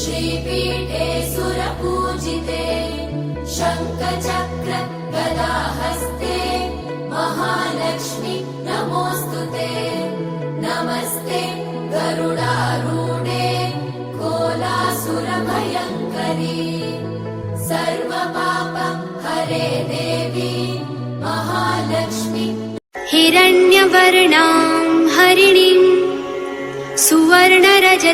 श्रीपीठे सुरपूजिते शङ्खचक्र गदाहस्ते महालक्ष्मी नमोऽस्तुते। नमस्ते गरुडारूढे कोलासुरभयङ्करी सर्वपाप हरे देवी महालक्ष्मी। हिरण्यवर्णां हरिणीं सुवर्णरजतस्रजां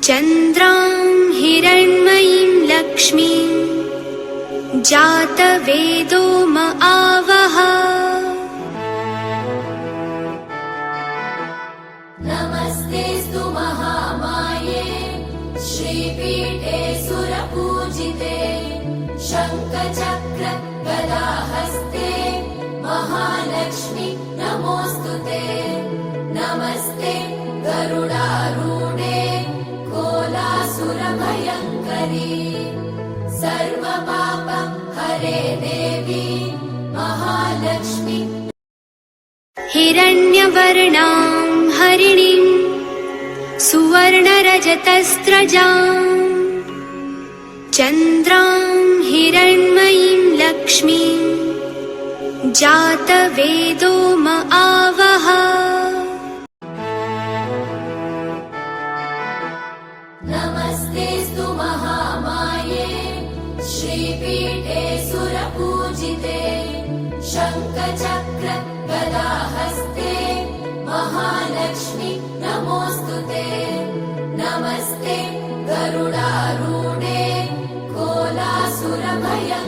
चन्द्रां हिरण्मयीं लक्ष्मीं जातवेदो म आवह। नमस्तेऽस्तु महामाये श्रीपीठे सुरपूजिते शङ्खचक्र गदाहस्ते महालक्ष्मी नमोऽस्तुते। नमस्ते गरुडारूढे कोलासुरभयङ्करी सर्वपाप हरे देवी महालक्ष्मी। हिरण्यवर्णां हरिणीं सुवर्णरजतस्रजां चन्द्रां हिरण्मयीं लक्ष्मीं जातवेदो म आवह। नमस्तेऽस्तु महामाये श्रीपीठे सुरपूजिते शङ्खचक्र गदाहस्ते महालक्ष्मी नमोऽस्तुते। नमस्ते गरुडारूढे कोलासुरभयङ्करी